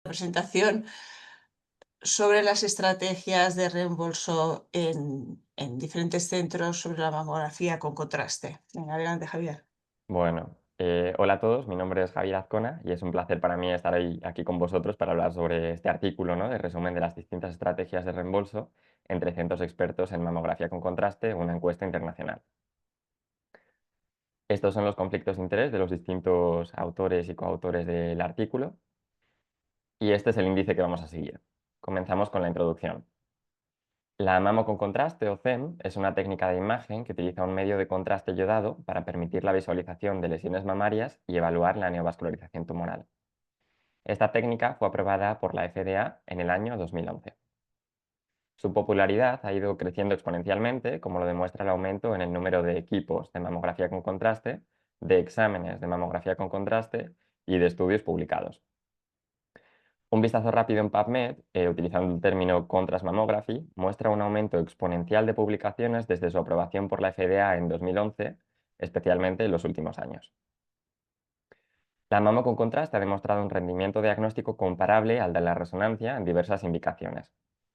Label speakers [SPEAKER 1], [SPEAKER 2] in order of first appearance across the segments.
[SPEAKER 1] presentación sobre las estrategias de reembolso en diferentes centros sobre la mamografía con contraste. Venga, adelante, Javier.
[SPEAKER 2] Bueno, hola a todos, mi nombre es Javier Azcona y es un placer para mí estar hoy aquí con vosotros para hablar sobre este artículo, ¿no?, de resumen de las distintas estrategias de reembolso entre centros expertos en mamografía con contraste, una encuesta internacional. Estos son los conflictos de interés de los distintos autores y coautores del artículo y este es el índice que vamos a seguir. Comenzamos con la introducción. La mamo con contraste o CEM es una técnica de imagen que utiliza un medio de contraste yodado para permitir la visualización de lesiones mamarias y evaluar la neovascularización tumoral. Esta técnica fue aprobada por la FDA en el año 2011. Su popularidad ha ido creciendo exponencialmente, como lo demuestra el aumento en el número de equipos de mamografía con contraste, de exámenes de mamografía con contraste y de estudios publicados. Un vistazo rápido en PubMed, utilizando el término Contrast Mammography, muestra un aumento exponencial de publicaciones desde su aprobación por la FDA en 2011, especialmente en los últimos años. La mamo con contraste ha demostrado un rendimiento diagnóstico comparable al de la resonancia en diversas indicaciones.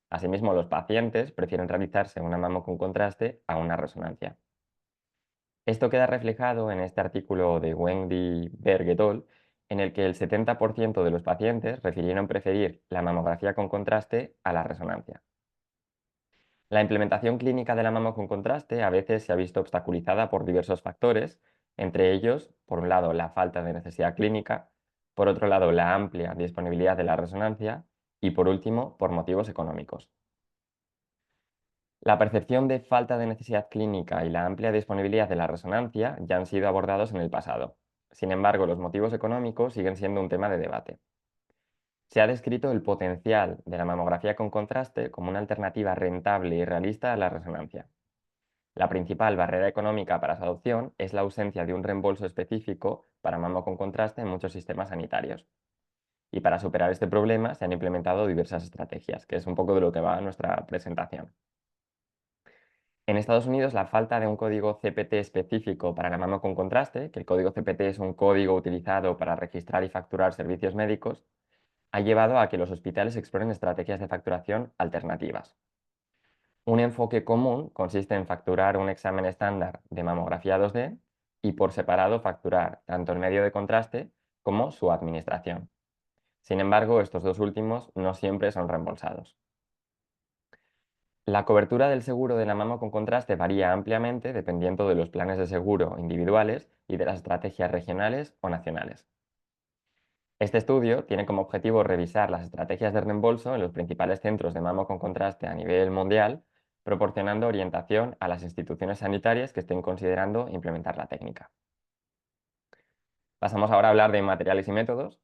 [SPEAKER 2] Asimismo, los pacientes prefieren realizarse una mamo con contraste a una resonancia. Esto queda reflejado en este artículo de Wendy Berg et al., en el que el 70% de los pacientes refirieron preferir la mamografía con contraste a la resonancia. La implementación clínica de la mamo con contraste a veces se ha visto obstaculizada por diversos factores, entre ellos, por un lado, la falta de necesidad clínica, por otro lado, la amplia disponibilidad de la resonancia y, por último, por motivos económicos. La percepción de falta de necesidad clínica y la amplia disponibilidad de la resonancia ya han sido abordados en el pasado. Sin embargo, los motivos económicos siguen siendo un tema de debate. Se ha descrito el potencial de la mamografía con contraste como una alternativa rentable y realista a la resonancia. La principal barrera económica para su adopción es la ausencia de un reembolso específico para mamo con contraste en muchos sistemas sanitarios. Y para superar este problema se han implementado diversas estrategias, que es un poco de lo que va nuestra presentación. En Estados Unidos, la falta de un código CPT específico para la mamo con contraste, que el código CPT es un código utilizado para registrar y facturar servicios médicos, ha llevado a que los hospitales exploren estrategias de facturación alternativas. Un enfoque común consiste en facturar un examen estándar de mamografía 2D y por separado facturar tanto el medio de contraste como su administración. Sin embargo, estos dos últimos no siempre son reembolsados. La cobertura del seguro de la mama con contraste varía ampliamente dependiendo de los planes de seguro individuales y de las estrategias regionales o nacionales. Este estudio tiene como objetivo revisar las estrategias de reembolso en los principales centros de mama con contraste a nivel mundial, proporcionando orientación a las instituciones sanitarias que estén considerando implementar la técnica. Pasamos ahora a hablar de materiales y métodos.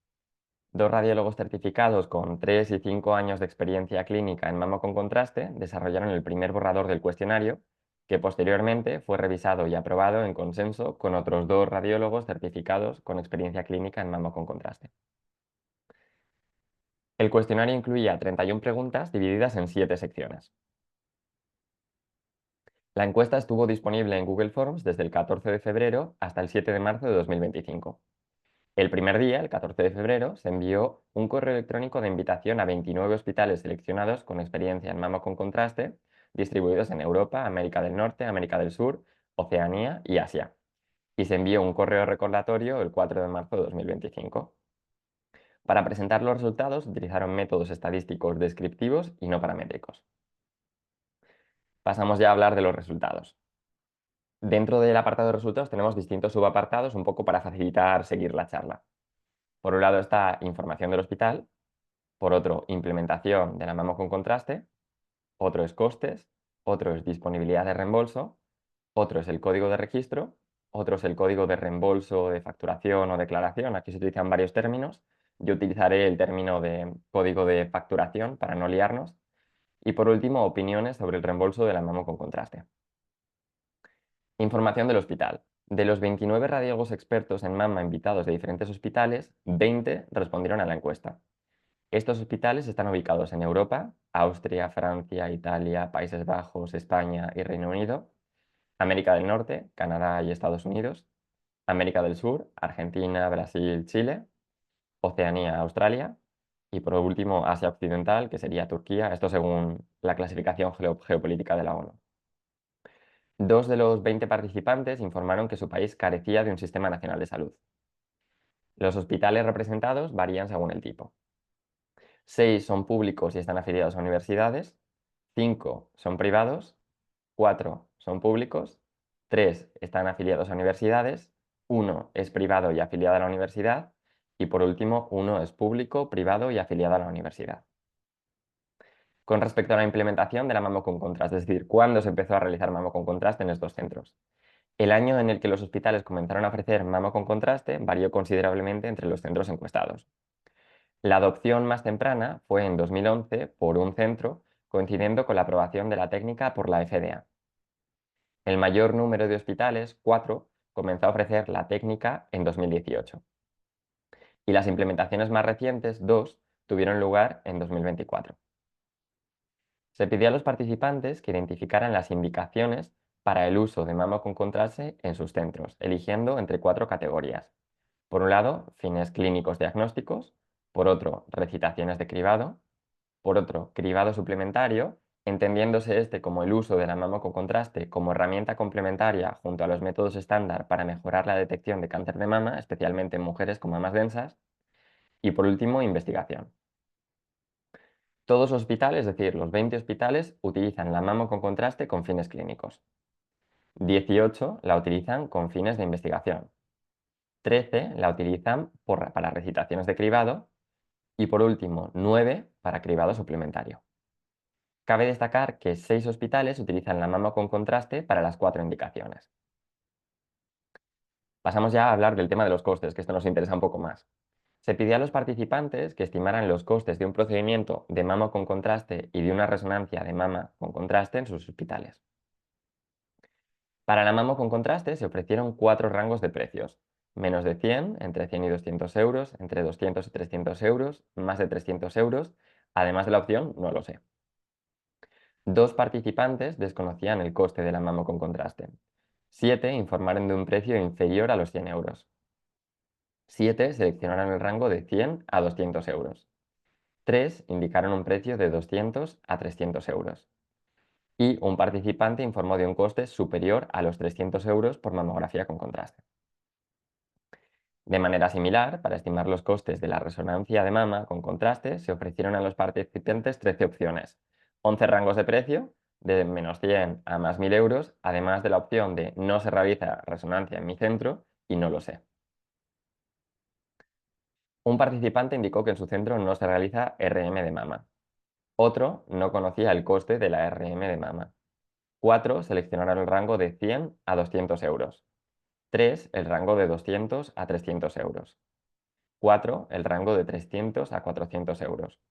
[SPEAKER 2] Dos radiólogos certificados con 3 y 5 años de experiencia clínica en mama con contraste desarrollaron el primer borrador del cuestionario, que posteriormente fue revisado y aprobado en consenso con otros dos radiólogos certificados con experiencia clínica en mama con contraste. El cuestionario incluía 31 preguntas divididas en 7 secciones. La encuesta estuvo disponible en Google Forms desde el 14 de febrero hasta el 7 de marzo de 2025. El primer día, el 14 de febrero, se envió un correo electrónico de invitación a 29 hospitales seleccionados con experiencia en mama con contraste, distribuidos en Europa, América del Norte, América del Sur, Oceanía y Asia. Y se envió un correo recordatorio el 4 de marzo de 2025. Para presentar los resultados utilizaron métodos estadísticos descriptivos y no paramétricos. Pasamos ya a hablar de los resultados. Dentro del apartado de resultados tenemos distintos subapartados un poco para facilitar seguir la charla. Por un lado está información del hospital, por otro implementación de la mamo con contraste, otro es costes, otro es disponibilidad de reembolso, otro es el código de registro, otro es el código de reembolso, de facturación o declaración. Aquí se utilizan varios términos. Yo utilizaré el término de código de facturación para no liarnos. Y por último, opiniones sobre el reembolso de la mamo con contraste. Información del hospital. De los 29 radiólogos expertos en mama invitados de diferentes hospitales, 20 respondieron a la encuesta. Estos hospitales están ubicados en Europa, Austria, Francia, Italia, Países Bajos, España y Reino Unido, América del Norte, Canadá y Estados Unidos, América del Sur, Argentina, Brasil, Chile, Oceanía, Australia, y por último Asia Occidental, que sería Turquía, esto según la clasificación geopolítica de la ONU. 2 de los 20 participantes informaron que su país carecía de un sistema nacional de salud. Los hospitales representados varían según el tipo. 6 son públicos y están afiliados a universidades, 5 son privados, 4 son públicos, 3 están afiliados a universidades, 1 es privado y afiliado a la universidad, y por último, 1 es público, privado y afiliado a la universidad. Con respecto a la implementación de la mamo con contraste, es decir, cuándo se empezó a realizar mamo con contraste en estos centros. El año en el que los hospitales comenzaron a ofrecer mamo con contraste varió considerablemente entre los centros encuestados. La adopción más temprana fue en 2011 por un centro, coincidiendo con la aprobación de la técnica por la FDA. El mayor número de hospitales, 4, comenzó a ofrecer la técnica en 2018. Y las implementaciones más recientes, 2, tuvieron lugar en 2024. Se pidió a los participantes que identificaran las indicaciones para el uso de mamo con contraste en sus centros, eligiendo entre 4 categorías. Por un lado, fines clínicos diagnósticos, por otro, recitaciones de cribado, por otro, cribado suplementario, entendiéndose este como el uso de la mamo con contraste como herramienta complementaria junto a los métodos estándar para mejorar la detección de cáncer de mama, especialmente en mujeres con mamas densas, y por último, investigación. Todos los hospitales, es decir, los 20 hospitales, utilizan la mamo con contraste con fines clínicos. 18 la utilizan con fines de investigación. 13 la utilizan para recitaciones de cribado y por último 9 para cribado suplementario. Cabe destacar que 6 hospitales utilizan la mamo con contraste para las 4 indicaciones. Pasamos ya a hablar del tema de los costes, que esto nos interesa un poco más. Se pidió a los participantes que estimaran los costes de un procedimiento de mama con contraste y de una resonancia de mama con contraste en sus hospitales. Para la mamo con contraste se ofrecieron 4 rangos de precios: menos de 100, entre 100 y 200 euros, entre 200 y 300 euros, más de 300 euros, además de la opción no lo sé. 2 participantes desconocían el coste de la mamo con contraste. 7 informaron de un precio inferior a los 100 euros. 7 seleccionaron el rango de 100 a 200 euros. 3 indicaron un precio de 200 a 300 euros. Y un participante informó de un coste superior a los 300 euros por mamografía con contraste. De manera similar, para estimar los costes de la resonancia de mama con contraste, se ofrecieron a los participantes 13 opciones, 11 rangos de precio, de menos 100 a más 1000 euros, además de la opción de no se realiza resonancia en mi centro y no lo sé. Un participante indicó que en su centro no se realiza RM de mama. Otro no conocía el coste de la RM de mama. 4 seleccionaron el rango de 100 a 200 euros. 3 el rango de 200 a 300 euros. 4 el rango de 300 a 400 euros.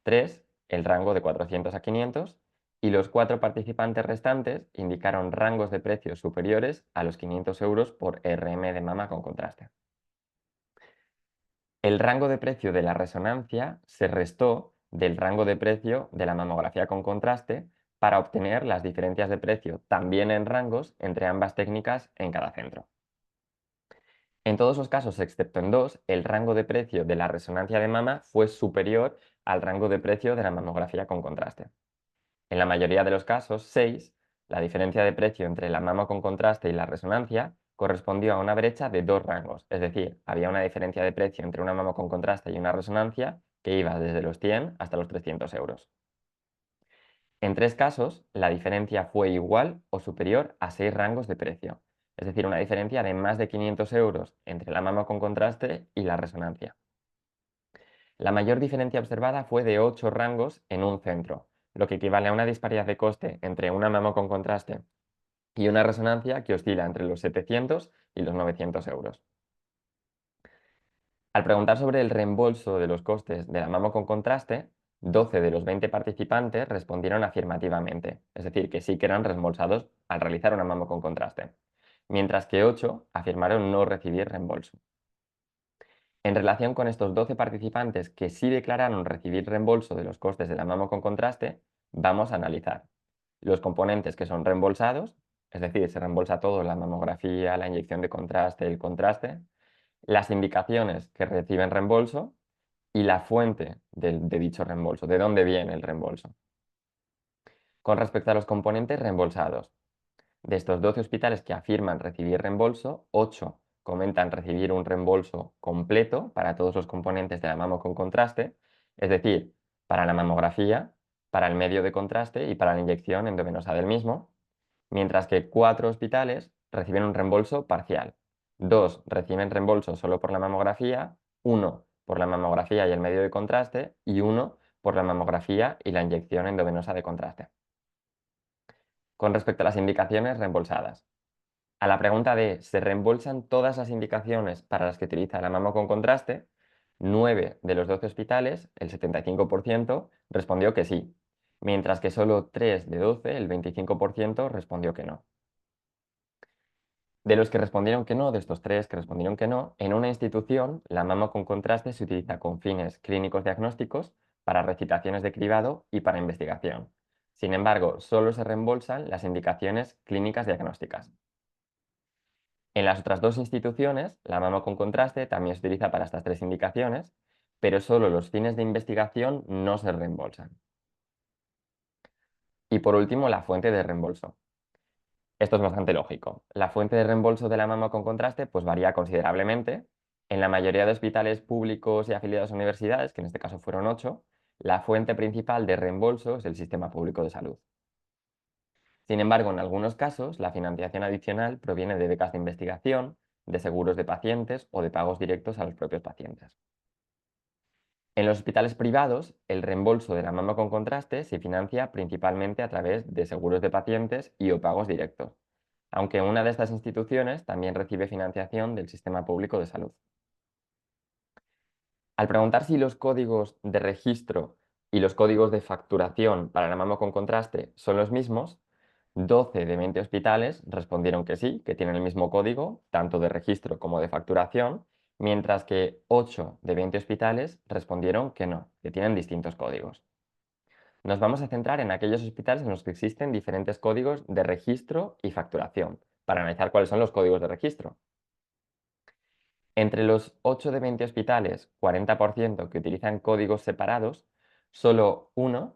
[SPEAKER 2] 3 el rango de 400 a 500 y los 4 participantes restantes indicaron rangos de precios superiores a los 500 euros por RM de mama con contraste. El rango de precio de la resonancia se restó del rango de precio de la mamografía con contraste para obtener las diferencias de precio también en rangos entre ambas técnicas en cada centro. En todos los casos, excepto en 2, el rango de precio de la resonancia de mama fue superior al rango de precio de la mamografía con contraste. En la mayoría de los casos, 6, la diferencia de precio entre la mama con contraste y la resonancia correspondió a una brecha de 2 rangos, es decir, había una diferencia de precio entre una mama con contraste y una resonancia que iba desde los 100 hasta los 300 euros. En 3 casos, la diferencia fue igual o superior a 6 rangos de precio, es decir, una diferencia de más de 500 euros entre la mama con contraste y la resonancia. La mayor diferencia observada fue de 8 rangos en un centro, lo que equivale a una disparidad de coste entre una mama con contraste y una resonancia que oscila entre los 700 y los 900 euros. Al preguntar sobre el reembolso de los costes de la mama con contraste, 12 de los 20 participantes respondieron afirmativamente, es decir, que sí que eran reembolsados al realizar una mama con contraste, mientras que 8 afirmaron no recibir reembolso. En relación con estos 12 participantes que sí declararon recibir reembolso de los costes de la mama con contraste, vamos a analizar los componentes que son reembolsados, es decir, se reembolsa todo: la mamografía, la inyección de contraste, el contraste, las indicaciones que reciben reembolso y la fuente de dicho reembolso, de dónde viene el reembolso. Con respecto a los componentes reembolsados, de estos 12 hospitales que afirman recibir reembolso, 8 comentan recibir un reembolso completo para todos los componentes de la mamo con contraste, es decir, para la mamografía, para el medio de contraste y para la inyección endovenosa del mismo, mientras que 4 hospitales reciben un reembolso parcial. 2 reciben reembolso solo por la mamografía, 1 por la mamografía y el medio de contraste y 1 por la mamografía y la inyección endovenosa de contraste. Con respecto a las indicaciones reembolsadas. A la pregunta de ¿se reembolsan todas las indicaciones para las que utiliza la mamo con contraste? 9 de los 12 hospitales, el 75%, respondió que sí, mientras que solo 3 de 12, el 25%, respondió que no. De los que respondieron que no, de estos 3 que respondieron que no, en una institución la mamo con contraste se utiliza con fines clínicos diagnósticos, para recitaciones de cribado y para investigación. Sin embargo, solo se reembolsan las indicaciones clínicas diagnósticas. En las otras 2 instituciones, la mamo con contraste también se utiliza para estas 3 indicaciones, pero solo los fines de investigación no se reembolsan. Y por último, la fuente de reembolso. Esto es bastante lógico. La fuente de reembolso de la mama con contraste pues varía considerablemente. En la mayoría de hospitales públicos y afiliados a universidades, que en este caso fueron 8, la fuente principal de reembolso es el sistema público de salud. Sin embargo, en algunos casos, la financiación adicional proviene de becas de investigación, de seguros de pacientes o de pagos directos a los propios pacientes. En los hospitales privados, el reembolso de la mama con contraste se financia principalmente a través de seguros de pacientes y o pagos directos, aunque una de estas instituciones también recibe financiación del sistema público de salud. Al preguntar si los códigos de registro y los códigos de facturación para la mamo con contraste son los mismos, 12 de 20 hospitales respondieron que sí, que tienen el mismo código, tanto de registro como de facturación, mientras que 8 de 20 hospitales respondieron que no, que tienen distintos códigos. Nos vamos a centrar en aquellos hospitales en los que existen diferentes códigos de registro y facturación, para analizar cuáles son los códigos de registro. Entre los 8 de 20 hospitales, 40% que utilizan códigos separados, solo uno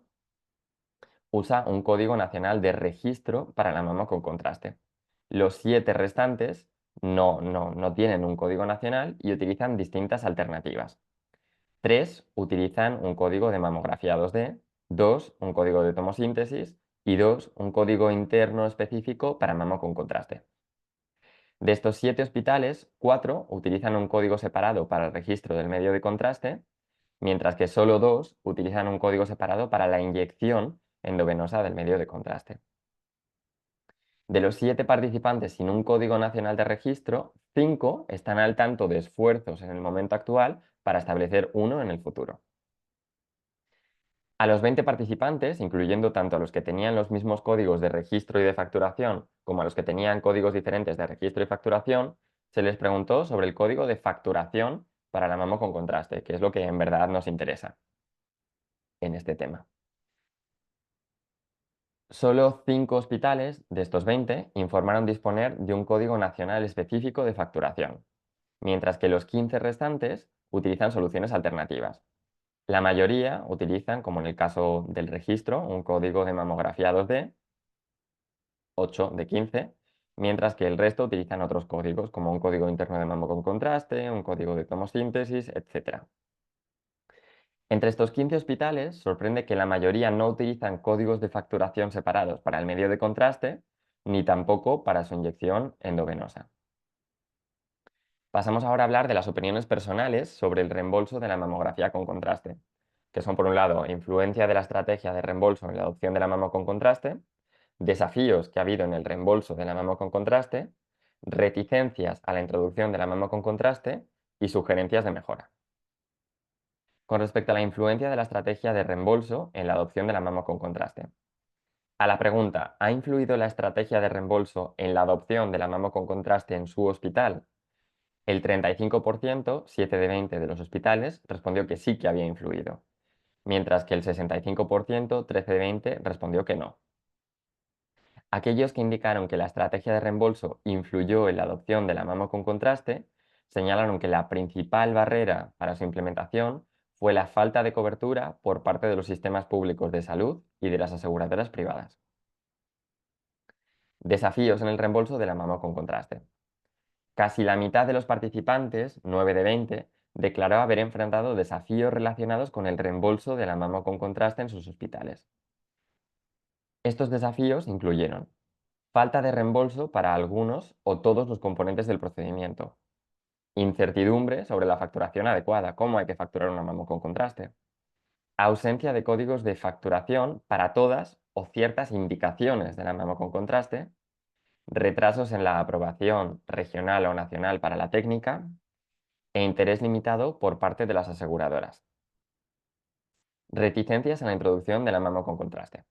[SPEAKER 2] usa un código nacional de registro para la mama con contraste. Los 7 restantes no tienen un código nacional y utilizan distintas alternativas. 3 utilizan un código de mamografía 2D, 2 un código de tomosíntesis y 2 un código interno específico para mama con contraste. De estos 7 hospitales, 4 utilizan un código separado para el registro del medio de contraste, mientras que solo 2 utilizan un código separado para la inyección endovenosa del medio de contraste. De los 7 participantes sin un código nacional de registro, 5 están al tanto de esfuerzos en el momento actual para establecer uno en el futuro. A los 20 participantes, incluyendo tanto a los que tenían los mismos códigos de registro y de facturación como a los que tenían códigos diferentes de registro y facturación, se les preguntó sobre el código de facturación para la mamo con contraste, que es lo que en verdad nos interesa en este tema. Solo 5 hospitales de estos 20 informaron disponer de un código nacional específico de facturación, mientras que los 15 restantes utilizan soluciones alternativas. La mayoría utilizan, como en el caso del registro, un código de mamografía 2D, 8 de 15, mientras que el resto utilizan otros códigos, como un código interno de mamo con contraste, un código de tomosíntesis, etc. Entre estos 15 hospitales, sorprende que la mayoría no utilizan códigos de facturación separados para el medio de contraste, ni tampoco para su inyección endovenosa. Pasamos ahora a hablar de las opiniones personales sobre el reembolso de la mamografía con contraste, que son, por un lado, influencia de la estrategia de reembolso en la adopción de la mamo con contraste, desafíos que ha habido en el reembolso de la mamo con contraste, reticencias a la introducción de la mamo con contraste y sugerencias de mejora. Con respecto a la influencia de la estrategia de reembolso en la adopción de la mamo con contraste. A la pregunta, ¿ha influido la estrategia de reembolso en la adopción de la mamo con contraste en su hospital? El 35%, 7 de 20 de los hospitales, respondió que sí que había influido, mientras que el 65%, 13 de 20, respondió que no. Aquellos que indicaron que la estrategia de reembolso influyó en la adopción de la mamo con contraste señalaron que la principal barrera para su implementación fue la falta de cobertura por parte de los sistemas públicos de salud y de las aseguradoras privadas. Desafíos en el reembolso de la mama con contraste. Casi la mitad de los participantes, 9 de 20, declaró haber enfrentado desafíos relacionados con el reembolso de la mama con contraste en sus hospitales. Estos desafíos incluyeron falta de reembolso para algunos o todos los componentes del procedimiento, incertidumbre sobre la facturación adecuada, cómo hay que facturar una mama con contraste, ausencia de códigos de facturación para todas o ciertas indicaciones de la mama con contraste, retrasos en la aprobación regional o nacional para la técnica e interés limitado por parte de las aseguradoras. Reticencias en la introducción de la mama con contraste.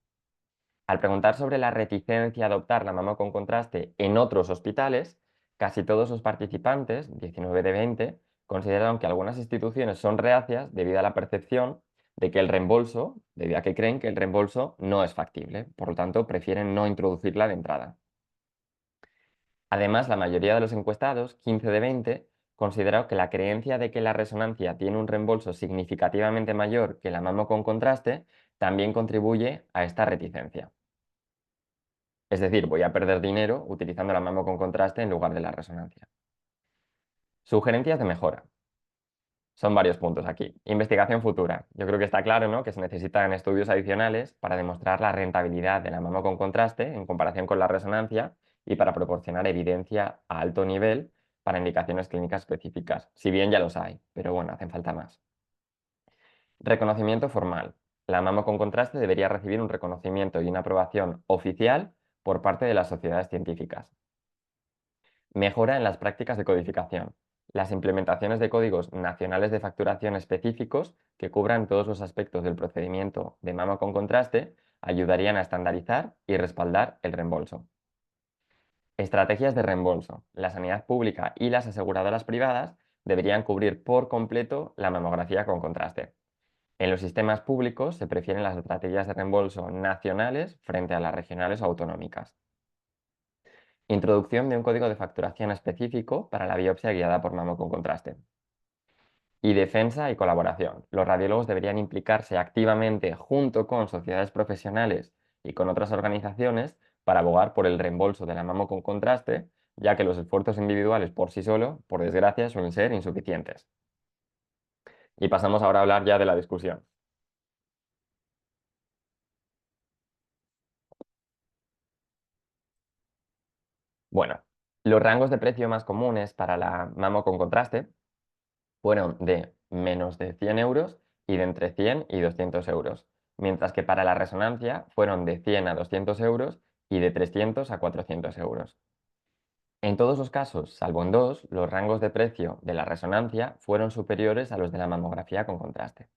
[SPEAKER 2] Al preguntar sobre la reticencia a adoptar la mama con contraste en otros hospitales, casi todos los participantes, 19 de 20, consideraron que algunas instituciones son reacias debido a la percepción de que el reembolso, debido a que creen que el reembolso no es factible, por lo tanto prefieren no introducirla de entrada. Además, la mayoría de los encuestados, 15 de 20, consideró que la creencia de que la resonancia tiene un reembolso significativamente mayor que la mama con contraste también contribuye a esta reticencia. Es decir, voy a perder dinero utilizando la mama con contraste en lugar de la resonancia. Sugerencias de mejora. Son varios puntos aquí. Investigación futura. Yo creo que está claro, ¿no?, que se necesitan estudios adicionales para demostrar la rentabilidad de la mama con contraste en comparación con la resonancia y para proporcionar evidencia a alto nivel para indicaciones clínicas específicas. Si bien ya los hay, pero bueno, hacen falta más. Reconocimiento formal. La mama con contraste debería recibir un reconocimiento y una aprobación oficial por parte de las sociedades científicas. Mejora en las prácticas de codificación. Las implementaciones de códigos nacionales de facturación específicos que cubran todos los aspectos del procedimiento de mama con contraste ayudarían a estandarizar y respaldar el reembolso. Estrategias de reembolso. La sanidad pública y las aseguradoras privadas deberían cubrir por completo la mamografía con contraste. En los sistemas públicos se prefieren las estrategias de reembolso nacionales frente a las regionales o autonómicas. Introducción de un código de facturación específico para la biopsia guiada por mamo con contraste. Y defensa y colaboración. Los radiólogos deberían implicarse activamente junto con sociedades profesionales y con otras organizaciones para abogar por el reembolso de la mamo con contraste, ya que los esfuerzos individuales por sí solo, por desgracia, suelen ser insuficientes. Y pasamos ahora a hablar ya de la discusión. Bueno, los rangos de precio más comunes para la mamo con contraste fueron de menos de 100 euros y de entre 100 y 200 euros, mientras que para la resonancia fueron de 100 a 200 euros y de 300 a 400 euros. En todos los casos, salvo en dos, los rangos de precio de la resonancia fueron superiores a los de la mamografía con contraste.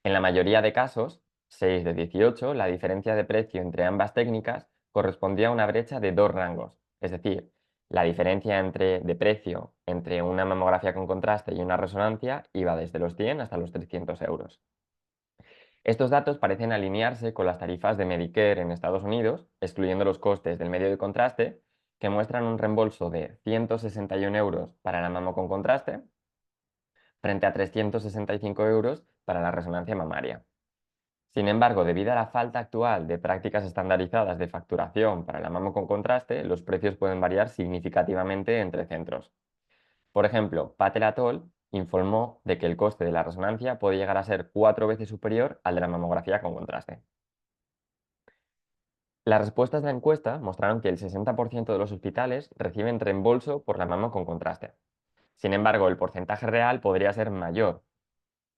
[SPEAKER 2] En la mayoría de casos, 6 de 18, la diferencia de precio entre ambas técnicas correspondía a una brecha de dos rangos, es decir, la diferencia de precio entre una mamografía con contraste y una resonancia iba desde los 100 hasta los 300 euros. Estos datos parecen alinearse con las tarifas de Medicare en Estados Unidos, excluyendo los costes del medio de contraste, que muestran un reembolso de 161 euros para la mamo con contraste frente a 365 euros para la resonancia mamaria. Sin embargo, debido a la falta actual de prácticas estandarizadas de facturación para la mamo con contraste, los precios pueden variar significativamente entre centros. Por ejemplo, Patelatol informó de que el coste de la resonancia puede llegar a ser 4 veces superior al de la mamografía con contraste. Las respuestas de la encuesta mostraron que el 60% de los hospitales reciben reembolso por la mama con contraste. Sin embargo, el porcentaje real podría ser mayor,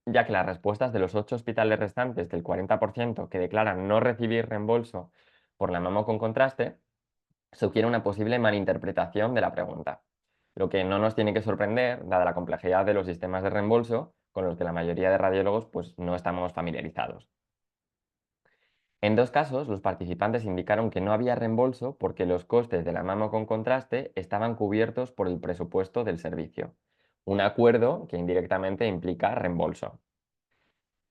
[SPEAKER 2] ya que las respuestas de los 8 hospitales restantes del 40% que declaran no recibir reembolso por la mama con contraste sugiere una posible malinterpretación de la pregunta, lo que no nos tiene que sorprender, dada la complejidad de los sistemas de reembolso con los que la mayoría de radiólogos pues, no estamos familiarizados. En dos casos, los participantes indicaron que no había reembolso porque los costes de la mamo con contraste estaban cubiertos por el presupuesto del servicio, un acuerdo que indirectamente implica reembolso.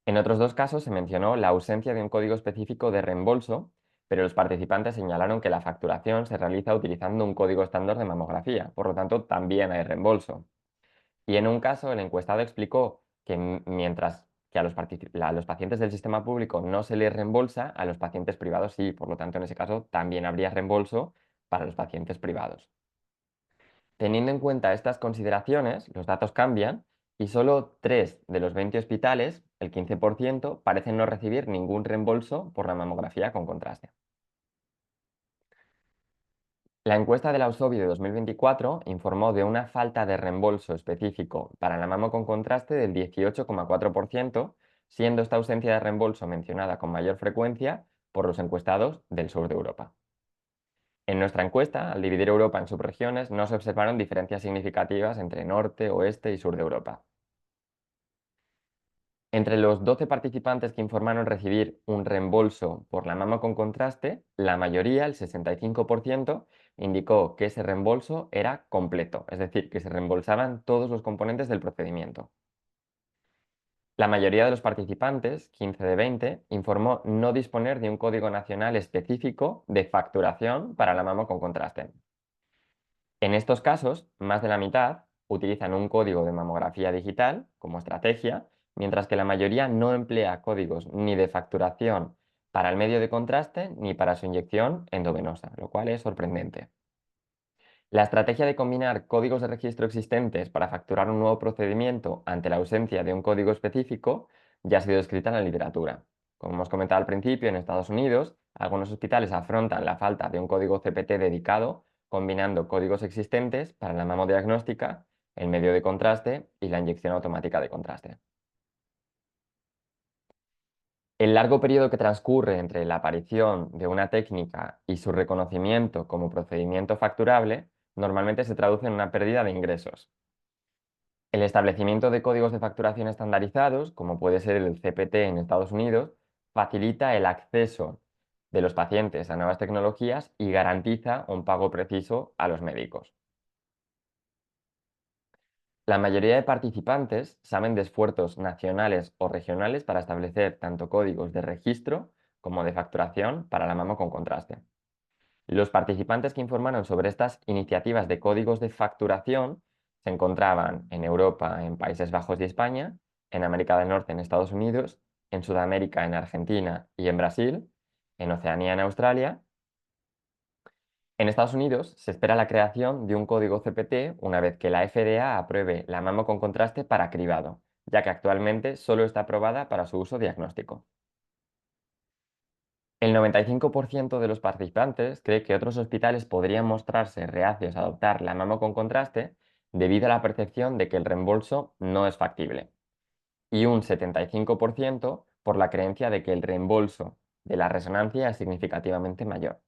[SPEAKER 2] En otros dos casos se mencionó la ausencia de un código específico de reembolso, pero los participantes señalaron que la facturación se realiza utilizando un código estándar de mamografía, por lo tanto también hay reembolso. Y en un caso el encuestado explicó que mientras que a los pacientes del sistema público no se les reembolsa, a los pacientes privados sí. Por lo tanto, en ese caso también habría reembolso para los pacientes privados. Teniendo en cuenta estas consideraciones, los datos cambian y solo 3 de los 20 hospitales, el 15%, parecen no recibir ningún reembolso por la mamografía con contraste. La encuesta de la USOBI de 2024 informó de una falta de reembolso específico para la mamo con contraste del 18,4%, siendo esta ausencia de reembolso mencionada con mayor frecuencia por los encuestados del sur de Europa. En nuestra encuesta, al dividir Europa en subregiones, no se observaron diferencias significativas entre norte, oeste y sur de Europa. Entre los 12 participantes que informaron recibir un reembolso por la mama con contraste, la mayoría, el 65%, indicó que ese reembolso era completo, es decir, que se reembolsaban todos los componentes del procedimiento. La mayoría de los participantes, 15 de 20, informó no disponer de un código nacional específico de facturación para la mama con contraste. En estos casos, más de la mitad utilizan un código de mamografía digital como estrategia, mientras que la mayoría no emplea códigos ni de facturación para el medio de contraste ni para su inyección endovenosa, lo cual es sorprendente. La estrategia de combinar códigos de registro existentes para facturar un nuevo procedimiento ante la ausencia de un código específico ya ha sido descrita en la literatura. Como hemos comentado al principio, en Estados Unidos, algunos hospitales afrontan la falta de un código CPT dedicado, combinando códigos existentes para la mamodiagnóstica, el medio de contraste y la inyección automática de contraste. El largo periodo que transcurre entre la aparición de una técnica y su reconocimiento como procedimiento facturable normalmente se traduce en una pérdida de ingresos. El establecimiento de códigos de facturación estandarizados, como puede ser el CPT en Estados Unidos, facilita el acceso de los pacientes a nuevas tecnologías y garantiza un pago preciso a los médicos. La mayoría de participantes saben de esfuerzos nacionales o regionales para establecer tanto códigos de registro como de facturación para la mama con contraste. Los participantes que informaron sobre estas iniciativas de códigos de facturación se encontraban en Europa, en Países Bajos y España, en América del Norte, en Estados Unidos, en Sudamérica, en Argentina y en Brasil, en Oceanía, en Australia. En Estados Unidos se espera la creación de un código CPT una vez que la FDA apruebe la mamo con contraste para cribado, ya que actualmente solo está aprobada para su uso diagnóstico. El 95% de los participantes cree que otros hospitales podrían mostrarse reacios a adoptar la mamo con contraste debido a la percepción de que el reembolso no es factible. Y un 75% por la creencia de que el reembolso de la resonancia es significativamente mayor.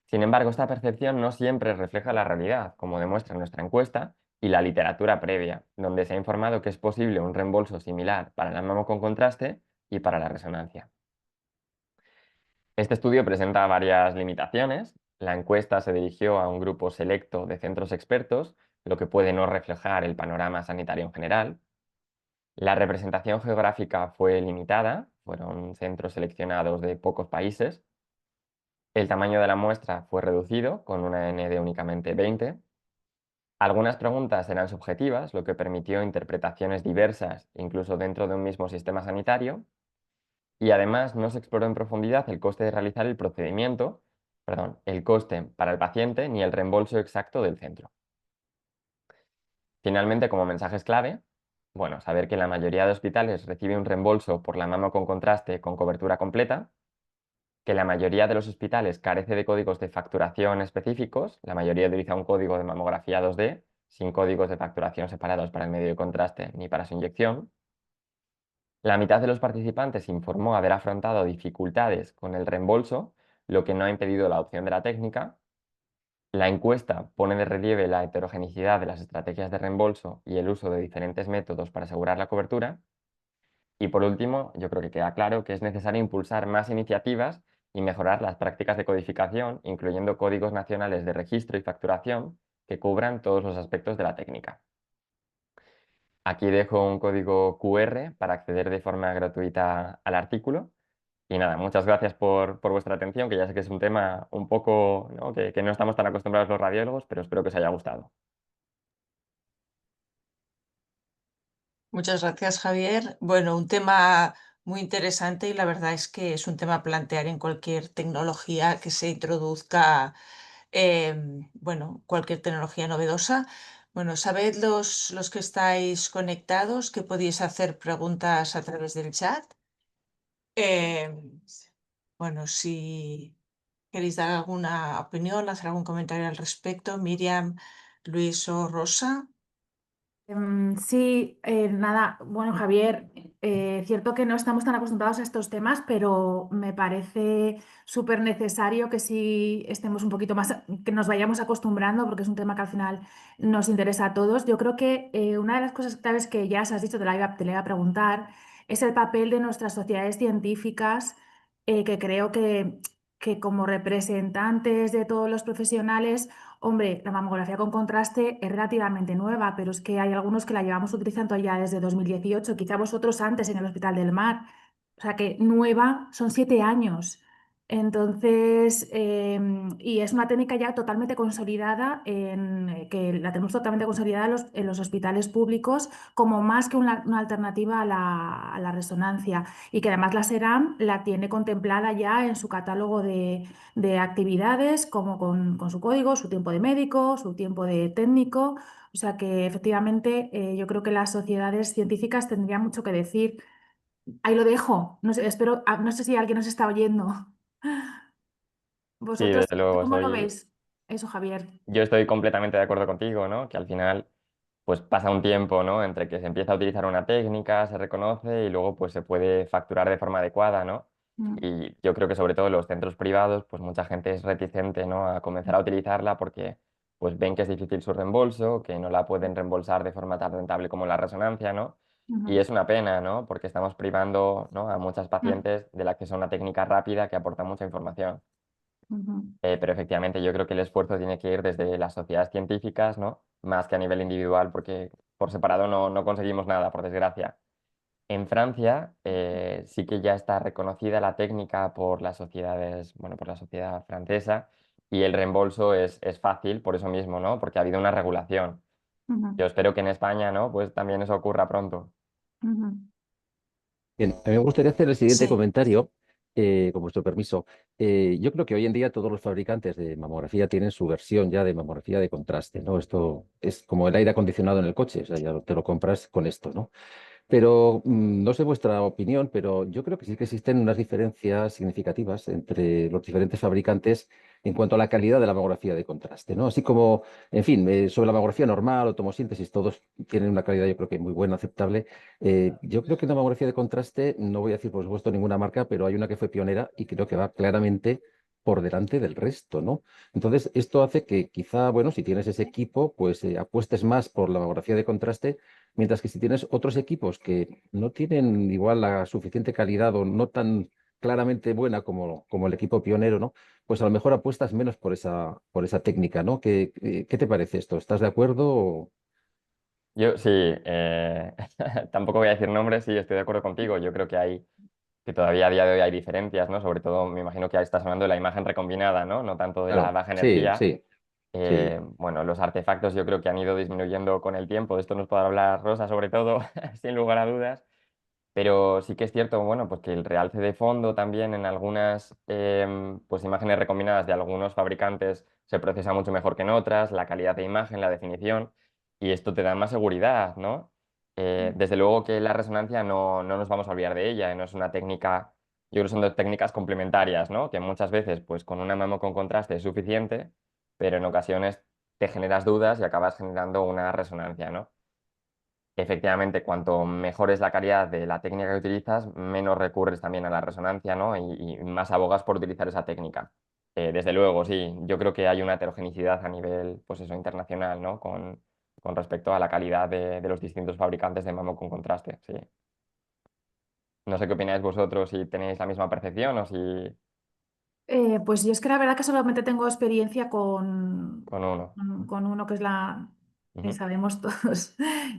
[SPEAKER 2] Sin embargo, esta percepción no siempre refleja la realidad, como demuestra nuestra encuesta y la literatura previa, donde se ha informado que es posible un reembolso similar para la mamo con contraste y para la resonancia. Este estudio presenta varias limitaciones. La encuesta se dirigió a un grupo selecto de centros expertos, lo que puede no reflejar el panorama sanitario en general. La representación geográfica fue limitada, fueron centros seleccionados de pocos países. El tamaño de la muestra fue reducido, con una N de únicamente 20. Algunas preguntas eran subjetivas, lo que permitió interpretaciones diversas, incluso dentro de un mismo sistema sanitario. Y además no se exploró en profundidad el coste de realizar el procedimiento, perdón, el coste para el paciente ni el reembolso exacto del centro. Finalmente, como mensajes clave, bueno, saber que la mayoría de hospitales recibe un reembolso por la mama con contraste con cobertura completa, que la mayoría de los hospitales carece de códigos de facturación específicos, la mayoría utiliza un código de mamografía 2D, sin códigos de facturación separados para el medio de contraste ni para su inyección. La mitad de los participantes informó haber afrontado dificultades con el reembolso, lo que no ha impedido la adopción de la técnica. La encuesta pone de relieve la heterogeneidad de las estrategias de reembolso y el uso de diferentes métodos para asegurar la cobertura. Y por último, yo creo que queda claro que es necesario impulsar más iniciativas y mejorar las prácticas de codificación, incluyendo códigos nacionales de registro y facturación que cubran todos los aspectos de la técnica. Aquí dejo un código QR para acceder de forma gratuita al artículo. Y nada, muchas gracias por vuestra atención, que ya sé que es un tema un poco, ¿no? Que no estamos tan acostumbrados los radiólogos, pero espero que os haya gustado.
[SPEAKER 1] Muchas gracias, Javier. Bueno, un tema muy interesante y la verdad es que es un tema a plantear en cualquier tecnología que se introduzca, bueno, cualquier tecnología novedosa. Bueno, sabed los que estáis conectados que podéis hacer preguntas a través del chat. Em, bueno, si queréis dar alguna opinión, hacer algún comentario al respecto, Miriam, Luis o Rosa.
[SPEAKER 3] Sí, nada, bueno, Javier, cierto que no estamos tan acostumbrados a estos temas, pero me parece súper necesario que sí estemos un poquito más, que nos vayamos acostumbrando, porque es un tema que al final nos interesa a todos. Yo creo que una de las cosas claves que ya has dicho, te la iba a preguntar, es el papel de nuestras sociedades científicas, que creo que como representantes de todos los profesionales. Hombre, la mamografía con contraste es relativamente nueva, pero es que hay algunos que la llevamos utilizando ya desde 2018, quizá vosotros antes en el Hospital del Mar. O sea que nueva son 7 años. Entonces, y es una técnica ya totalmente consolidada, que la tenemos totalmente consolidada en los hospitales públicos como más que una alternativa a la resonancia, y que además la SERAM la tiene contemplada ya en su catálogo de actividades, como con su código, su tiempo de médico, su tiempo de técnico. O sea que efectivamente yo creo que las sociedades científicas tendrían mucho que decir. Ahí lo dejo. No sé, espero, no sé si alguien nos está oyendo.
[SPEAKER 2] Sí,
[SPEAKER 3] ¿Vosotros
[SPEAKER 2] desde luego
[SPEAKER 3] cómo lo
[SPEAKER 2] estoy,
[SPEAKER 3] veis? Eso, Javier.
[SPEAKER 2] yo estoy completamente de acuerdo contigo, ¿no? Que al final pues pasa un tiempo, ¿no? Entre que se empieza a utilizar una técnica, se reconoce y luego pues se puede facturar de forma adecuada, ¿no?
[SPEAKER 3] Mm,
[SPEAKER 2] Y yo creo que sobre todo en los centros privados, pues mucha gente es reticente, ¿no? A comenzar a utilizarla porque pues ven que es difícil su reembolso, que no la pueden reembolsar de forma tan rentable como la resonancia, ¿no? Y
[SPEAKER 3] ujú,
[SPEAKER 2] es una pena, ¿no? Porque estamos privando, ¿no? A muchas
[SPEAKER 3] mm,
[SPEAKER 2] pacientes de la que es una técnica rápida que aporta mucha información.
[SPEAKER 3] ujú,
[SPEAKER 2] Pero efectivamente yo creo que el esfuerzo tiene que ir desde las sociedades científicas, ¿no? Más que a nivel individual, porque por separado no conseguimos nada, por desgracia. En Francia sí que ya está reconocida la técnica por las sociedades, bueno, por la sociedad francesa, y el reembolso es fácil por eso mismo, ¿no? Porque ha habido una regulación.
[SPEAKER 3] ujú,
[SPEAKER 2] Yo espero que en España, ¿no? Pues también eso ocurra pronto.
[SPEAKER 3] ujú.
[SPEAKER 4] Bien, a mí me gustaría hacer el siguiente
[SPEAKER 1] Sí.
[SPEAKER 4] comentario, con vuestro permiso. Yo creo que hoy en día todos los fabricantes de mamografía tienen su versión ya de mamografía de contraste, ¿no? Esto es como el aire acondicionado en el coche, o sea, ya te lo compras con esto, ¿no? Pero no sé vuestra opinión, pero yo creo que sí que existen unas diferencias significativas entre los diferentes fabricantes en cuanto a la calidad de la mamografía de contraste, ¿no? Así como, en fin, sobre la mamografía normal o tomosíntesis, todos tienen una calidad yo creo que muy buena, aceptable. Yo creo que en la mamografía de contraste, no voy a decir por supuesto ninguna marca, pero hay una que fue pionera y creo que va claramente por delante del resto, ¿no? Entonces, esto hace que quizá, bueno, si tienes ese equipo, pues apuestes más por la mamografía de contraste. Mientras que si tienes otros equipos que no tienen igual la suficiente calidad o no tan claramente buena como el equipo pionero, ¿no? Pues a lo mejor apuestas menos por esa técnica, ¿no? ¿Qué te parece esto? ¿Estás de acuerdo?
[SPEAKER 2] Yo sí, tampoco voy a decir nombres, sí, estoy de acuerdo contigo. Yo creo que hay, que todavía a día de hoy hay diferencias, ¿no? Sobre todo, me imagino que ahí estás hablando de la imagen recombinada, ¿no? No tanto de la
[SPEAKER 4] Claro,
[SPEAKER 2] baja
[SPEAKER 4] sí,
[SPEAKER 2] energía.
[SPEAKER 4] sí, sí.
[SPEAKER 2] Bueno, los artefactos yo creo que han ido disminuyendo con el tiempo. De esto nos puede hablar Rosa, sobre todo, sin lugar a dudas. Pero sí que es cierto, bueno, pues que el realce de fondo también en algunas pues imágenes recombinadas de algunos fabricantes se procesa mucho mejor que en otras, la calidad de imagen, la definición, y esto te da más seguridad, ¿no? Desde luego que la resonancia no nos vamos a olvidar de ella, no es una técnica, yo creo que son dos técnicas complementarias, ¿no? Que muchas veces, pues con una mamo con contraste es suficiente, pero en ocasiones te generas dudas y acabas generando una resonancia, ¿no? Efectivamente, cuanto mejor es la calidad de la técnica que utilizas, menos recurres también a la resonancia, ¿no? Y más abogas por utilizar esa técnica. Desde luego, sí, yo creo que hay una heterogeneidad a nivel, pues eso, internacional, ¿no? Con respecto a la calidad de los distintos fabricantes de mamo con contraste, sí. No sé qué opináis vosotros, si tenéis la misma percepción o si
[SPEAKER 3] Pues yo es que la verdad que solamente tengo experiencia
[SPEAKER 2] con uno.
[SPEAKER 3] con uno que es que
[SPEAKER 2] Ujú.
[SPEAKER 3] sabemos todos,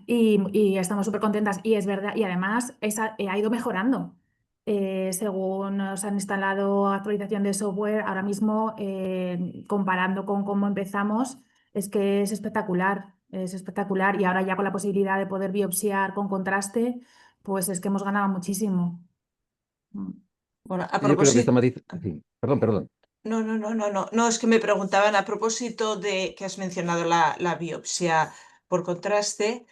[SPEAKER 3] y estamos súper contentas. Y es verdad, y además ha ido mejorando. Según nos han instalado actualización de software, ahora mismo, comparando con cómo empezamos, es que es espectacular. es espectacular. Y ahora ya con la posibilidad de poder biopsiar con contraste, pues es que hemos ganado muchísimo. Mm.
[SPEAKER 1] Bueno, a
[SPEAKER 4] Yo creo que
[SPEAKER 1] propósito,
[SPEAKER 4] sí, perdón, perdón.
[SPEAKER 1] no, es que me preguntaban a propósito de que has mencionado la biopsia por contraste,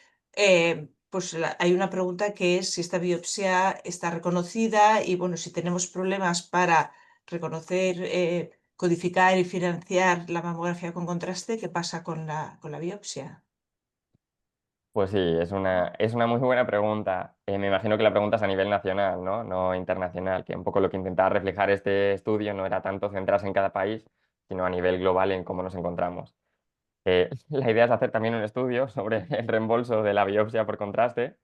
[SPEAKER 1] pues hay una pregunta que es si esta biopsia está reconocida y bueno, si tenemos problemas para reconocer, codificar y financiar la mamografía con contraste, ¿qué pasa con la biopsia?
[SPEAKER 2] Pues sí, es una muy buena pregunta. Me imagino que la pregunta es a nivel nacional, ¿no? No internacional, que un poco lo que intentaba reflejar este estudio no era tanto centrarse en cada país, sino a nivel global en cómo nos encontramos. La idea es hacer también un estudio sobre el reembolso de la biopsia por contraste,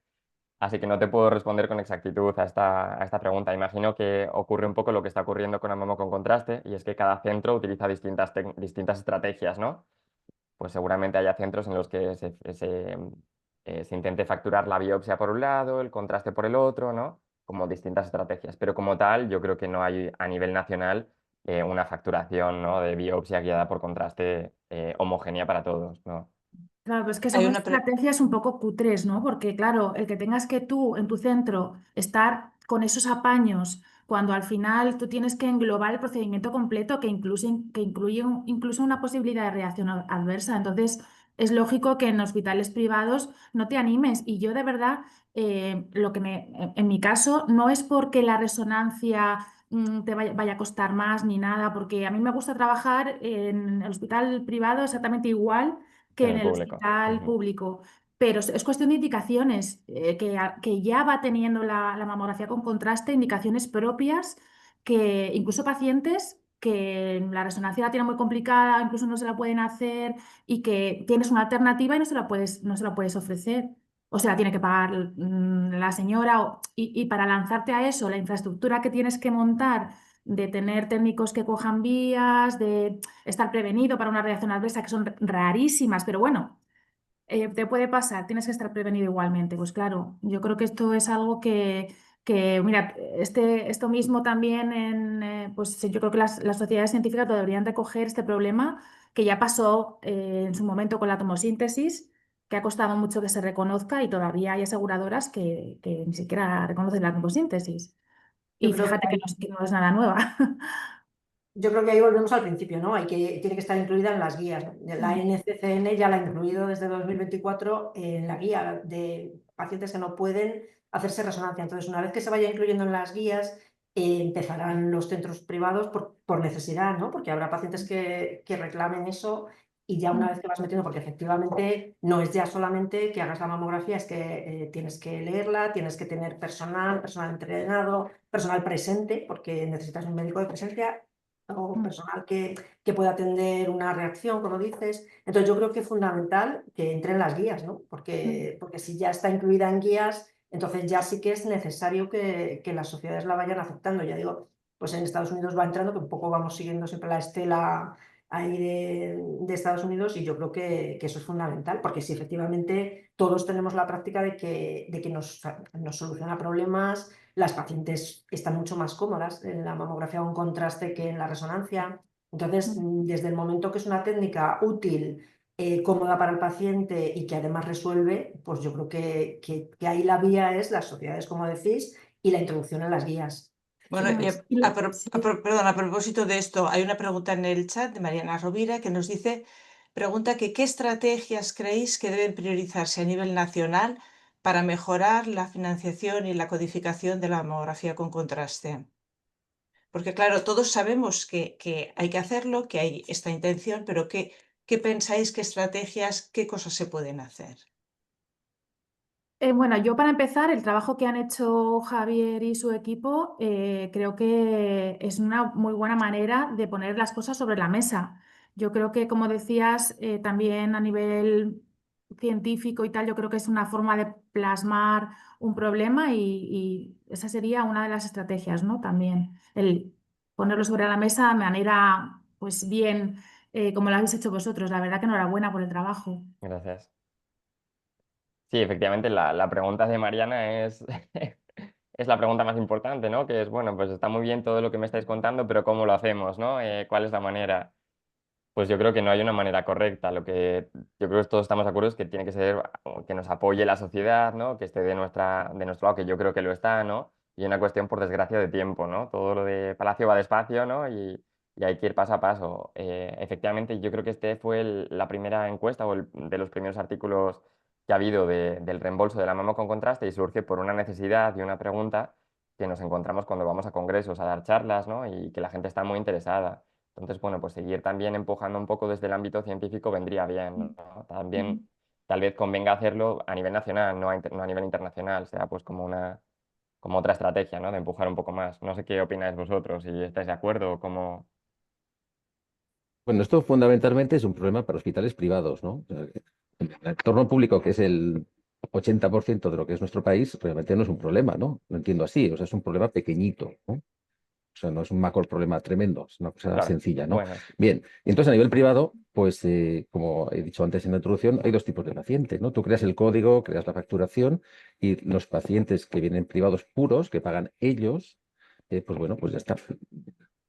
[SPEAKER 2] así que no te puedo responder con exactitud a esta pregunta. Imagino que ocurre un poco lo que está ocurriendo con la mamo con contraste, y es que cada centro utiliza distintas estrategias, ¿no? Pues seguramente haya centros en los que se intente facturar la biopsia por un lado, el contraste por el otro, ¿no? Como distintas estrategias. Pero como tal, yo creo que no hay a nivel nacional una facturación, ¿no?, de biopsia guiada por contraste homogénea para todos, ¿no?
[SPEAKER 3] Claro, pues que
[SPEAKER 1] Hay
[SPEAKER 3] son
[SPEAKER 1] una pre-
[SPEAKER 3] estrategias un poco cutres, ¿no? Porque claro, el que tengas que tú en tu centro estar con esos apaños, cuando al final tú tienes que englobar el procedimiento completo que incluye incluso una posibilidad de reacción adversa. Entonces, es lógico que en hospitales privados no te animes. Y yo de verdad, en mi caso, no es porque la resonancia te vaya a costar más ni nada, porque a mí me gusta trabajar en el hospital privado exactamente igual que
[SPEAKER 2] En
[SPEAKER 3] en
[SPEAKER 2] el
[SPEAKER 3] el
[SPEAKER 2] público.
[SPEAKER 3] hospital
[SPEAKER 2] Ujú.
[SPEAKER 3] público. Pero es cuestión de indicaciones, que ya va teniendo la mamografía con contraste, indicaciones propias, que incluso pacientes que la resonancia la tienen muy complicada, incluso no se la pueden hacer y que tienes una alternativa y no se la puedes ofrecer. O sea, tiene que pagar la señora. Y para lanzarte a eso, la infraestructura que tienes que montar de tener técnicos que cojan vías, de estar prevenido para una reacción adversa, que son rarísimas, pero bueno, te puede pasar, tienes que estar prevenido igualmente. Pues claro, yo creo que esto es algo mira, esto mismo también pues yo creo que las sociedades científicas deberían recoger este problema que ya pasó en su momento con la tomosíntesis, que ha costado mucho que se reconozca y todavía hay aseguradoras que ni siquiera reconocen la tomosíntesis.
[SPEAKER 5] Yo
[SPEAKER 3] Y
[SPEAKER 5] creo que
[SPEAKER 3] fíjate que no es nada nueva.
[SPEAKER 5] Yo creo que ahí volvemos al principio, ¿no? Tiene que estar incluida en las guías. La NCCN ya la ha incluido desde 2024 en la guía de pacientes que no pueden hacerse resonancia. Entonces, una vez que se vaya incluyendo en las guías, empezarán los centros privados por necesidad, ¿no? Porque habrá pacientes que reclamen eso y ya una vez que vas metiendo, porque efectivamente no es ya solamente que hagas la mamografía, es que tienes que leerla, tienes que tener personal entrenado, personal presente, porque necesitas un médico de presencia o personal que pueda atender una reacción, como dices. Entonces yo creo que es fundamental que entre en las guías, ¿no? Porque si ya está incluida en guías, entonces ya sí que es necesario que las sociedades la vayan aceptando. Ya digo, pues en Estados Unidos va entrando, que un poco vamos siguiendo siempre la estela ahí de Estados Unidos, y yo creo que eso es fundamental, porque si efectivamente todos tenemos la práctica de que nos soluciona problemas, las pacientes están mucho más cómodas en la mamografía con contraste que en la resonancia. Entonces, desde el momento que es una técnica útil, cómoda para el paciente y que además resuelve, pues yo creo que ahí la vía es las sociedades, como decís, y la introducción en las guías.
[SPEAKER 1] Bueno, y
[SPEAKER 3] Sí.
[SPEAKER 1] perdón, a propósito de esto, hay una pregunta en el chat de Mariana Rovira que nos dice, pregunta que qué estrategias creéis que deben priorizarse a nivel nacional para mejorar la financiación y la codificación de la mamografía con contraste. Porque claro, todos sabemos que hay que hacerlo, que hay esta intención, pero ¿qué pensáis, qué estrategias, qué cosas se pueden hacer?
[SPEAKER 3] Bueno, yo para empezar, el trabajo que han hecho Javier y su equipo creo que es una muy buena manera de poner las cosas sobre la mesa. Yo creo que, como decías, también a nivel científico y tal, yo creo que es una forma de plasmar un problema y esa sería una de las estrategias, ¿no? También el ponerlo sobre la mesa de manera, pues bien, como lo habéis hecho vosotros. La verdad que enhorabuena por el trabajo.
[SPEAKER 2] Gracias. Sí, efectivamente, la pregunta de Mariana es, es la pregunta más importante, ¿no? Que es, bueno, pues está muy bien todo lo que me estáis contando, pero ¿cómo lo hacemos, no? ¿Cuál es la manera? Pues yo creo que no hay una manera correcta. Lo que yo creo que todos estamos de acuerdo es que tiene que ser que nos apoye la sociedad, ¿no? Que esté de nuestro lado, que yo creo que lo está, ¿no? Y una cuestión, por desgracia, de tiempo, ¿no? Todo lo de Palacio va despacio, ¿no? Y hay que ir paso a paso. Efectivamente, yo creo que este fue la primera encuesta o de los primeros artículos que ha habido del reembolso de la mamo con contraste y surge por una necesidad y una pregunta que nos encontramos cuando vamos a congresos a dar charlas, ¿no? Y que la gente está muy interesada. Entonces, bueno, pues seguir también empujando un poco desde el ámbito científico vendría bien, ¿no? También tal vez convenga hacerlo a nivel nacional, no a nivel internacional, sea pues como otra estrategia, ¿no? De empujar un poco más. No sé qué opináis vosotros, si estáis de acuerdo o cómo...
[SPEAKER 4] Bueno, esto fundamentalmente es un problema para hospitales privados, ¿no? O sea, en el entorno público, que es el 80% de lo que es nuestro país, realmente no es un problema, ¿no? Lo entiendo así, o sea, es un problema pequeñito, ¿no? O sea, no es un macro problema tremendo, es una cosa
[SPEAKER 2] Claro,
[SPEAKER 4] sencilla, ¿no?
[SPEAKER 2] bueno,
[SPEAKER 4] Bien, y entonces a nivel privado, pues como he dicho antes en la introducción, hay dos tipos de pacientes, ¿no? Tú creas el código, creas la facturación y los pacientes que vienen privados puros, que pagan ellos, pues bueno, pues ya está.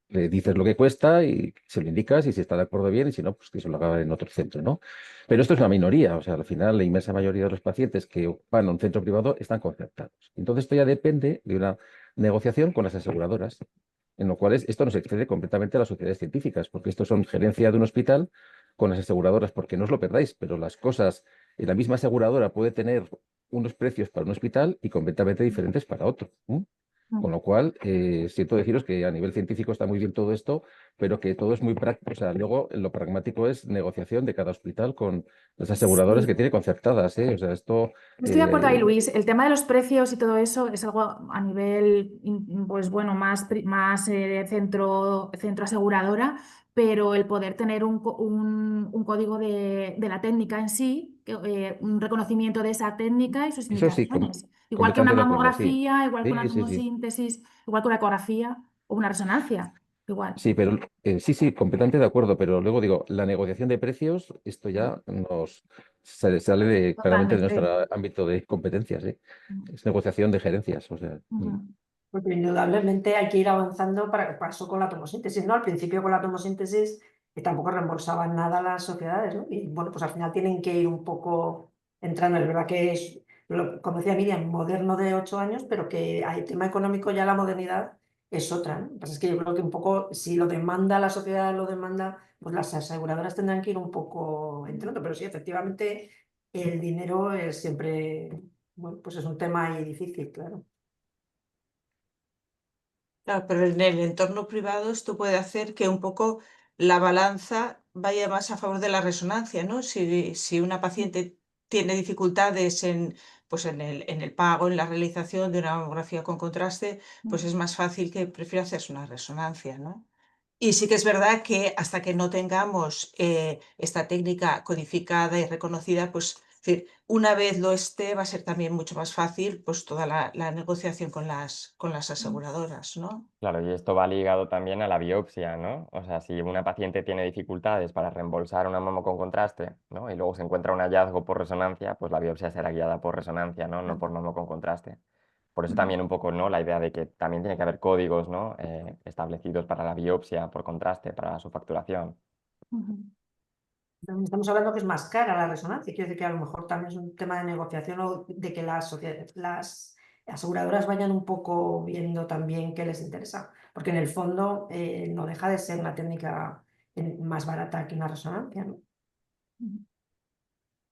[SPEAKER 4] Le dices lo que cuesta y se lo indicas y si está de acuerdo bien y si no, pues que se lo haga en otro centro, ¿no? Pero esto es una minoría, o sea, al final la inmensa mayoría de los pacientes que van a un centro privado están concertados. Entonces esto ya depende de una negociación con las aseguradoras, en lo cual esto nos excede completamente a las sociedades científicas, porque esto son gerencia de un hospital con las aseguradoras, porque no os lo perdáis, pero las cosas, la misma aseguradora puede tener unos precios para un hospital y completamente diferentes para otro. Con lo cual, siento deciros que a nivel científico está muy bien todo esto, pero que todo es muy práctico. O sea, luego lo pragmático es negociación de cada hospital con las aseguradoras que
[SPEAKER 3] Sí.
[SPEAKER 4] tiene concertadas, ¿eh? O sea, esto,
[SPEAKER 3] Estoy de acuerdo ahí, Luis. El tema de los precios y todo eso es algo a nivel, pues bueno, más centro aseguradora, pero el poder tener un código de la técnica en sí, un reconocimiento de esa técnica y sus
[SPEAKER 4] eso sí,
[SPEAKER 3] indicaciones. Igual que una
[SPEAKER 4] completamente de acuerdo, sí.
[SPEAKER 3] mamografía, igual que una
[SPEAKER 4] Sí, sí, sí.
[SPEAKER 3] tomosíntesis, igual que una ecografía o una resonancia. Igual.
[SPEAKER 4] Sí, pero sí, completamente de acuerdo, pero luego digo, la negociación de precios, esto ya nos sale claramente de
[SPEAKER 3] Totalmente.
[SPEAKER 4] nuestro ámbito de competencias, ¿eh? Es negociación de gerencias, o sea.
[SPEAKER 3] Ujú.
[SPEAKER 5] Porque indudablemente hay que ir avanzando para pasó con la tomosíntesis, ¿no? Al principio con la tomosíntesis tampoco reembolsaban nada a las sociedades, ¿no? Y bueno, pues al final tienen que ir un poco entrando. Es verdad que es, como decía Miriam, moderno de 8 años, pero que hay tema económico ya la modernidad es otra, ¿no? Lo que pasa es que yo creo que un poco, si lo demanda la sociedad, lo demanda, pues las aseguradoras tendrán que ir un poco entrando. Pero sí, efectivamente, el dinero es siempre, bueno, pues es un tema ahí difícil, claro.
[SPEAKER 1] Claro, pero en el entorno privado esto puede hacer que un poco la balanza vaya más a favor de la resonancia, ¿no? Si una paciente tiene dificultades pues en el pago, en la realización de una mamografía con contraste, pues es más fácil que prefiera hacerse una resonancia, ¿no? Y sí que es verdad que hasta que no tengamos esta técnica codificada y reconocida, pues es decir, una vez lo esté, va a ser también mucho más fácil pues toda la negociación con las aseguradoras, ¿no?
[SPEAKER 2] Claro, y esto va ligado también a la biopsia, ¿no? O sea, si una paciente tiene dificultades para reembolsar una mamo con contraste, ¿no? Y luego se encuentra un hallazgo por resonancia, pues la biopsia será guiada por resonancia, ¿no? No por mamo con contraste. Por eso también un poco, ¿no? La idea de que también tiene que haber códigos, ¿no? Establecidos para la biopsia por contraste, para su facturación.
[SPEAKER 5] También estamos hablando que es más cara la resonancia. Quiero decir que a lo mejor también es un tema de negociación o de que las aseguradoras vayan un poco viendo también qué les interesa. Porque en el fondo no deja de ser una técnica más barata que una resonancia, ¿no?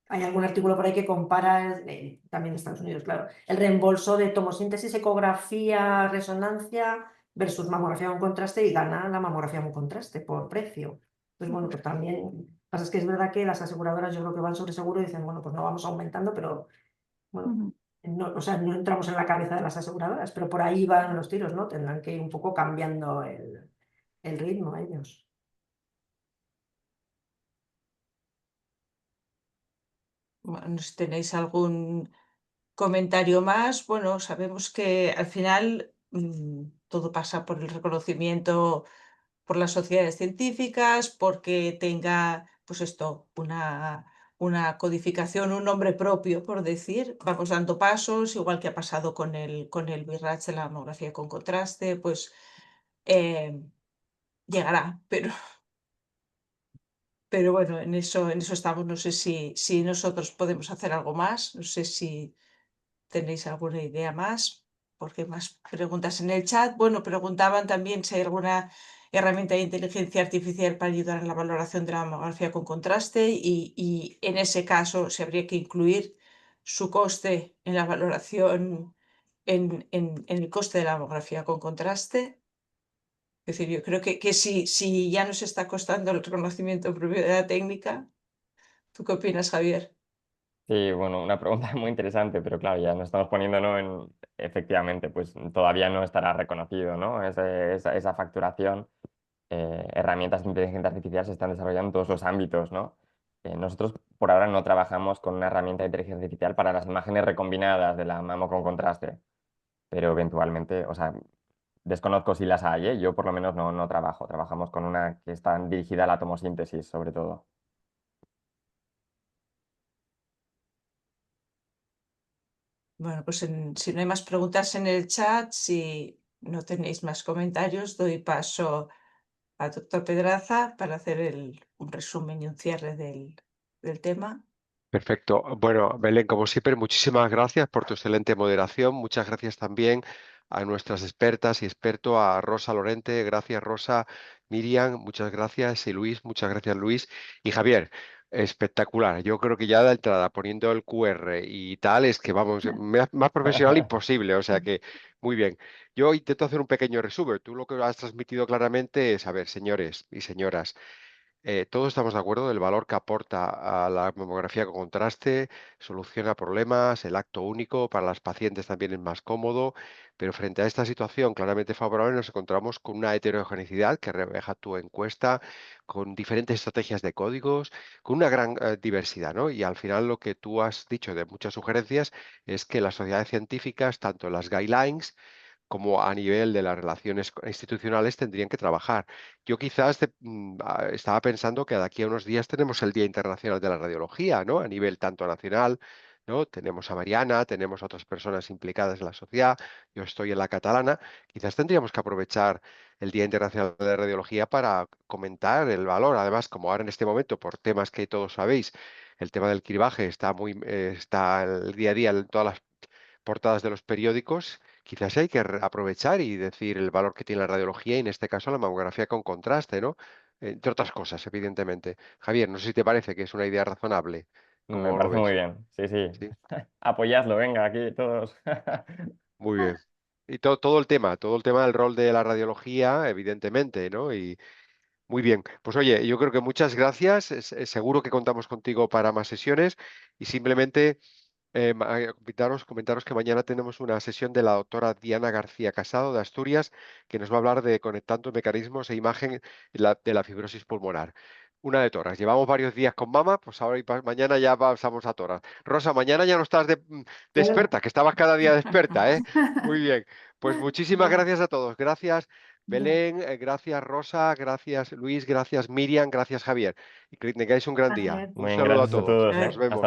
[SPEAKER 5] Hay algún artículo por ahí que compara, también de Estados Unidos, claro, el reembolso de tomosíntesis, ecografía, resonancia versus mamografía con contraste y gana la mamografía con contraste por precio. Pues bueno, pues también pasa es que es verdad que las aseguradoras yo creo que van sobre seguro y dicen, bueno, pues no vamos aumentando, pero bueno, no, o sea, no entramos en la cabeza de las aseguradoras, pero por ahí van los tiros, ¿no? Tendrán que ir un poco cambiando el ritmo ellos.
[SPEAKER 1] Bueno, si tenéis algún comentario más, bueno, sabemos que al final todo pasa por el reconocimiento por las sociedades científicas, porque tenga, pues esto, una codificación, un nombre propio, por decir. Vamos dando pasos, igual que ha pasado con el VIRAT de la mamografía con contraste, pues llegará, pero Pero bueno, en eso estamos. No sé si nosotros podemos hacer algo más. No sé si tenéis alguna idea más, porque hay más preguntas en el chat. Bueno, preguntaban también si hay alguna herramienta de inteligencia artificial para ayudar en la valoración de la mamografía con contraste y en ese caso se habría que incluir su coste en la valoración, en el coste de la mamografía con contraste. Es decir, yo creo que si ya nos está costando el reconocimiento de propiedad técnica, ¿tú qué opinas, Javier?
[SPEAKER 2] Sí, bueno, una pregunta muy interesante, pero claro, ya nos estamos poniendo, ¿no? Efectivamente, pues todavía no estará reconocido, ¿no? Esa facturación. Herramientas de inteligencia artificial se están desarrollando en todos los ámbitos, ¿no? Nosotros por ahora no trabajamos con una herramienta de inteligencia artificial para las imágenes recombinadas de la mamo con contraste, pero eventualmente, o sea, desconozco si las hay, ¿eh? Yo por lo menos no trabajo, trabajamos con una que está dirigida a la tomosíntesis, sobre todo.
[SPEAKER 1] Bueno, pues si no hay más preguntas en el chat, si no tenéis más comentarios, doy paso al doctor Pedraza para hacer un resumen y un cierre del tema.
[SPEAKER 6] Perfecto. Bueno, Belén, como siempre, muchísimas gracias por tu excelente moderación. Muchas gracias también a nuestras expertas y experto, a Rosa Lorente. Gracias, Rosa. Miriam, muchas gracias. Y Luis, muchas gracias, Luis. Y Javier, espectacular. Yo creo que ya de entrada, poniendo el QR y tal, es que vamos, más profesional imposible. O sea que, muy bien. Yo intento hacer un pequeño resumen. Tú lo que has transmitido claramente es, a ver, señores y señoras. Todos estamos de acuerdo del valor que aporta a la mamografía con contraste, soluciona problemas, el acto único para las pacientes también es más cómodo, pero frente a esta situación claramente favorable nos encontramos con una heterogeneidad que refleja tu encuesta, con diferentes estrategias de códigos, con una gran diversidad, ¿no? Y al final lo que tú has dicho de muchas sugerencias es que las sociedades científicas, tanto las guidelines, como a nivel de las relaciones institucionales tendrían que trabajar. Yo quizás estaba pensando que de aquí a unos días tenemos el Día Internacional de la Radiología, ¿no? A nivel tanto nacional, ¿no? Tenemos a Mariana, tenemos a otras personas implicadas en la sociedad, yo estoy en la catalana, quizás tendríamos que aprovechar el Día Internacional de la Radiología para comentar el valor. Además, como ahora en este momento, por temas que todos sabéis, el tema del cribaje está el día a día en todas las portadas de los periódicos, quizás hay que aprovechar y decir el valor que tiene la radiología y en este caso la mamografía con contraste, ¿no? Entre otras cosas, evidentemente. Javier, no sé si te parece que es una idea razonable.
[SPEAKER 2] Me
[SPEAKER 6] ¿Cómo lo
[SPEAKER 2] parece muy
[SPEAKER 6] ves?
[SPEAKER 2] bien, sí, sí.
[SPEAKER 6] Sí,
[SPEAKER 2] Apoyadlo, venga, aquí todos.
[SPEAKER 6] muy bien. Y todo el tema del rol de la radiología, evidentemente, ¿no? Y muy bien. Pues oye, yo creo que muchas gracias. Seguro que contamos contigo para más sesiones y simplemente comentaros que mañana tenemos una sesión de la doctora Diana García Casado de Asturias, que nos va a hablar de conectando mecanismos e imagen de la fibrosis pulmonar. Una de toras. Llevamos varios días con mama, pues ahora mañana ya pasamos a toras. Rosa, mañana ya no estás de
[SPEAKER 5] Bueno,
[SPEAKER 6] experta, que estabas cada día de experta, ¿eh? Muy bien. Pues muchísimas
[SPEAKER 5] bueno,
[SPEAKER 6] gracias a todos. Gracias, Belén, gracias, Rosa, gracias, Luis, gracias, Miriam, gracias, Javier. Y que tengáis un gran día.
[SPEAKER 3] Gracias.
[SPEAKER 6] Un
[SPEAKER 2] Muy bien,
[SPEAKER 6] saludo a
[SPEAKER 2] gracias a
[SPEAKER 6] todos.
[SPEAKER 2] todos,
[SPEAKER 6] Nos
[SPEAKER 2] ¿eh?
[SPEAKER 6] vemos.
[SPEAKER 2] Hasta